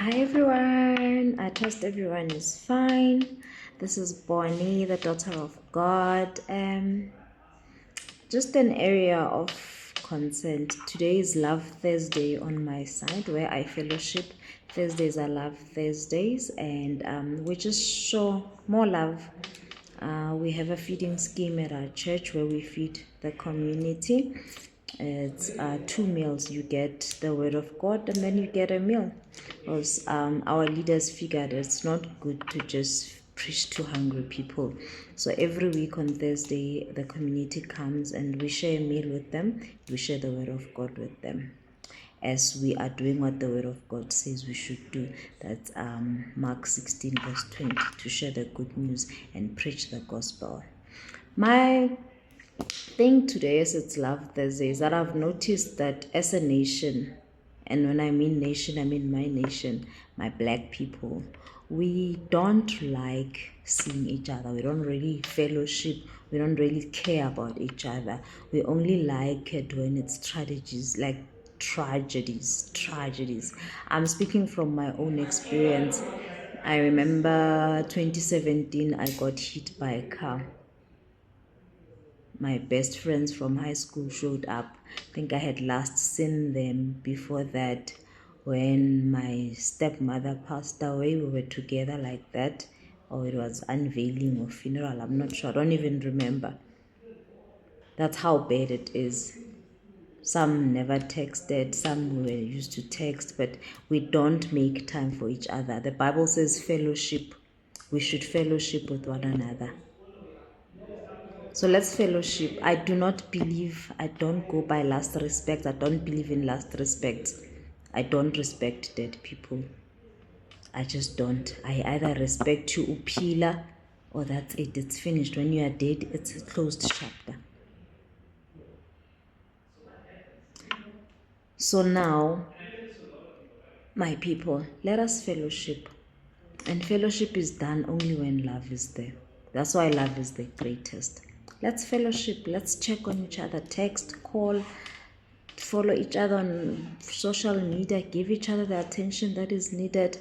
Hi everyone, I trust everyone is fine. This is Bonnie, the daughter of God. Just an area of concern. Today is Love Thursday on my side where I fellowship. Thursdays are Love Thursdays, and we just show more love. We have a feeding scheme at our church where we feed the community. It's 2 meals. You get the word of God and then you get a meal. Because our leaders figured it's not good to just preach to hungry people. So every week on Thursday, the community comes and we share a meal with them. We share the word of God with them, as we are doing what the word of God says we should do. That's Mark 16 verse 20, to share the good news and preach the gospel. My thing today, as it's Love Thursday, is that I've noticed that as a nation, and when I mean nation, I mean my nation, my black people, we don't like seeing each other. We don't really fellowship. We don't really care about each other. We only like it when it's tragedies, like tragedies. I'm speaking from my own experience. I remember 2017, I got hit by a car. My best friends from high school showed up. I think I had last seen them before that when my stepmother passed away. We were together like that, or it was unveiling or funeral. I'm not sure. I don't even remember. That's how bad it is. Some never texted, some were used to text, but we don't make time for each other. The Bible says fellowship. We should fellowship with one another. So let's fellowship. I don't go by last respect. I don't believe in last respect. I don't respect dead people. I just don't. I either respect you upila, or that's it. It's finished. When you are dead, it's a closed chapter. So now, my people, let us fellowship. And fellowship is done only when love is there. That's why love is the greatest. Let's fellowship. Let's check on each other. Text, call, follow each other on social media, give each other the attention that is needed,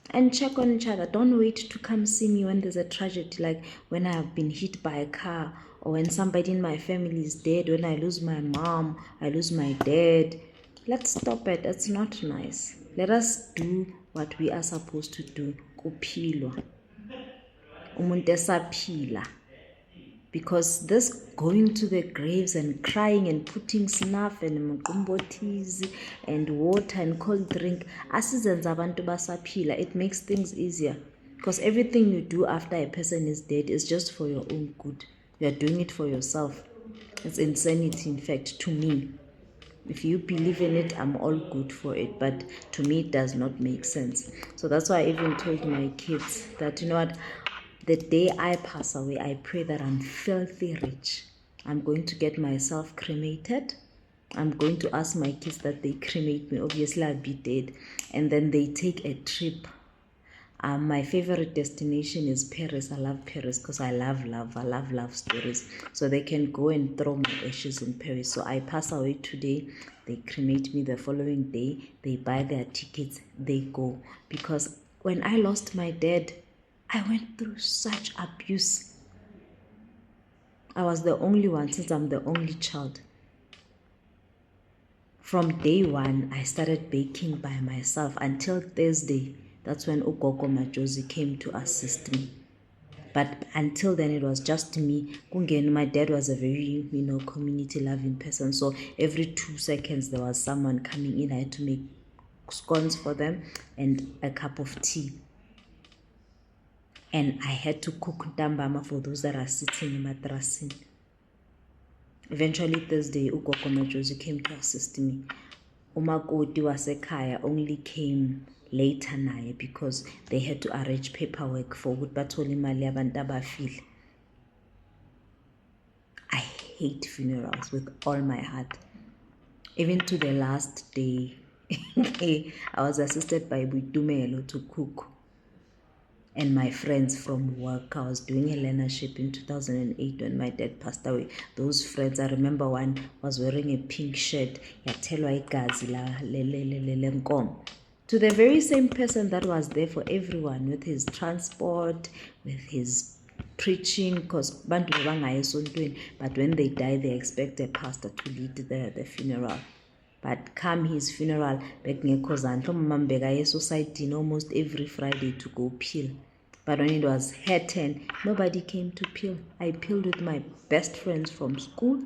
and check on each other. Don't wait to come see me when there's a tragedy, like when I have been hit by a car, or when somebody in my family is dead, when I lose my mom, I lose my dad. Let's stop it. It's not nice. Let us do what we are supposed to do. Kuphilwa. Umuntu esaphila. Because this going to the graves and crying and putting snuff and mqumbotizi and water and cold drink, asizenza abantu basaphila. It makes things easier, because everything you do after a person is dead is just for your own good. You are doing it for yourself. It's insanity, in fact, to me. If you believe in it, I'm all good for it, but to me it does not make sense. So that's why I even told my kids that, you know what, the day I pass away, I pray that I'm filthy rich. I'm going to get myself cremated. I'm going to ask my kids that they cremate me. Obviously I'll be dead, and then they take a trip. My favorite destination is Paris. I love Paris because I love love stories. So they can go and throw my ashes in Paris. So I pass away today, they cremate me the following day, they buy their tickets, they go. Because when I lost my dad, I went through such abuse. I was the only one, since I'm the only child. From day one, I started baking by myself until Thursday. That's when Ugogo Majosi came to assist me. But until then, it was just me. My dad was a very, community-loving person. So every 2 seconds, there was someone coming in. I had to make scones for them and a cup of tea. And I had to cook ntambama for those that are sitting in madrasini. Eventually Thursday, Ugogo Majosi came to assist me. Umakoti wasekhaya only came later naye, because they had to arrange paperwork for ukuthi bathole imali yabantu abafile. I hate funerals with all my heart. Even to the last day, I was assisted by Buitumelo to cook. And my friends from work. I was doing a learnership in 2008 when my dad passed away. Those friends, I remember one was wearing a pink shirt. Yathelwa igazi la lenkomo. To the very same person that was there for everyone with his transport, with his preaching, because bantu bebangayi esontweni, but when they die they expect a pastor to lead the funeral. But come his funeral, bekungekho zandla, umama bekaya esosayidini almost every Friday to go peel. But when it was her turn, nobody came to peel. I peeled with my best friends from school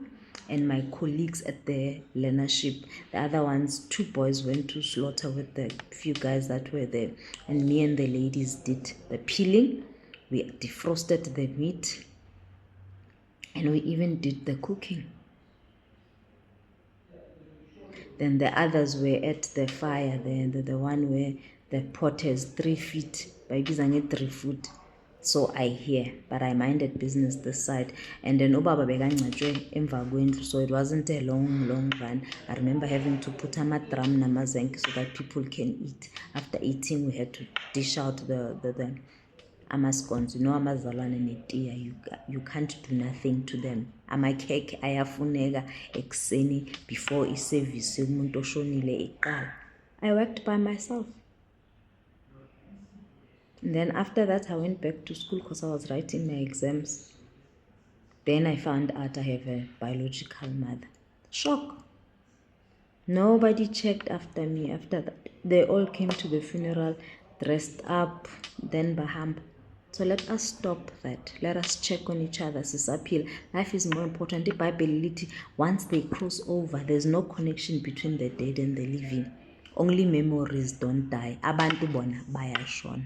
and my colleagues at the learnership. The other ones, 2 boys went to slaughter with the few guys that were there. And me and the ladies did the peeling. We defrosted the meat. And we even did the cooking. Then the others were at the fire, the one where the pot is 3 feet, by 3 foot. So I hear, but I minded business this side. And then ubaba bekangcatshwe emva kwendlu, so it wasn't a long run. I remember having to put amadrum namazenki so that people can eat. After eating, we had to dish out the amascones, amazalwane netiya. You can't do nothing to them. Amakhekhe ayafuneka ekseni before iservice umuntu oshonile iqala. I worked by myself. And then after that I went back to school because I was writing my exams. Then I found out I have a biological mother. Shock. Nobody checked after me after that. They all came to the funeral dressed up, then bahamba. So let us stop that. Let us check on each other. Sisapil. Life is more important. The Bible, once they cross over, there's no connection between the dead and the living. Only memories don't die. Abantu bona bayashona.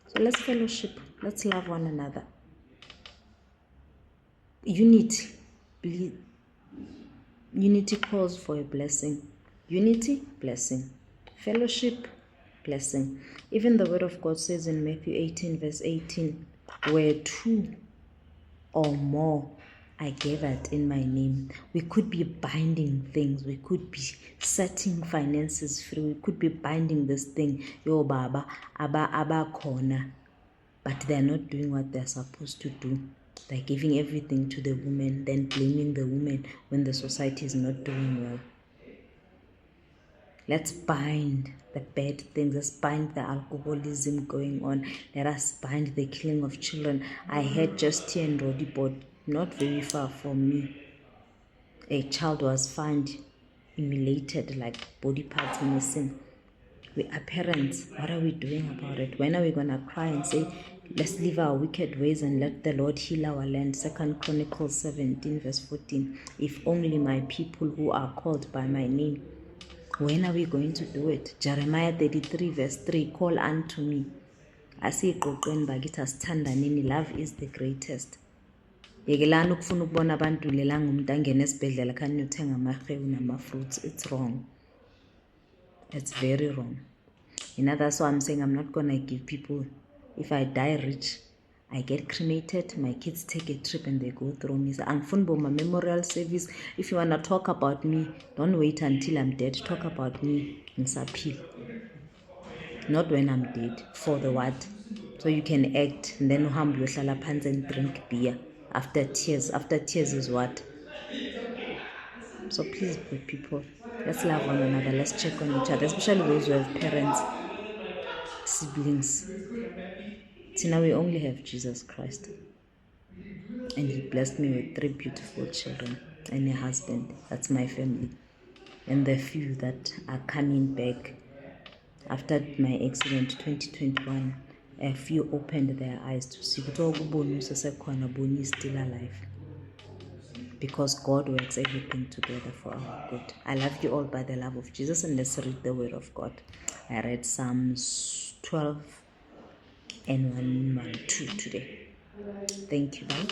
So let's fellowship. Let's love one another. Unity. Unity calls for a blessing. Unity, blessing. Fellowship, blessing. Even the word of God says in Matthew 18 verse 18, where 2 or more are gathered in my name. We could be binding things. We could be setting finances free. We could be binding this thing. Yo baba, aba corner. But they're not doing what they're supposed to do. They're giving everything to the woman, then blaming the woman when the society is not doing well. Let's bind the bad things. Let's bind the alcoholism going on. Let us bind the killing of children. I heard just here in Rodiport, not very far from me, a child was found mutilated, like body parts missing. We are parents. What are we doing about it? When are we going to cry and say, let's leave our wicked ways and let the Lord heal our land? 2 Chronicles 17 verse 14. If only my people who are called by my name. When are we going to do it? Jeremiah 33 verse 3. Call unto me. Asiqoqeni bakithi asithandaneni. Love is the greatest. Yekelani ukufuna ukubona abantu lelanga umuntu angena esibhedlela khani uthenga amahewu nama-fruits. It's wrong. It's very wrong. That's why I'm saying I'm not gonna give people, if I die rich, I get cremated, my kids take a trip and they go through me. So my memorial service. If you wanna talk about me, don't wait until I'm dead. Talk about me in Sapil. Not when I'm dead. For the what? So you can act and then humble yohlala phansi and drink beer. After tears. After tears is what? So please, people, let's love one another. Let's check on each other, especially those who have parents, siblings. See, now we only have Jesus Christ. And he blessed me with 3 beautiful children and a husband. That's my family. And the few that are coming back after my accident 2021, a few opened their eyes to see Boni is still alive. Because God works everything together for our good. I love you all by the love of Jesus, and let's read the word of God. I read Psalms 12 and 112 today. Thank you. Bye.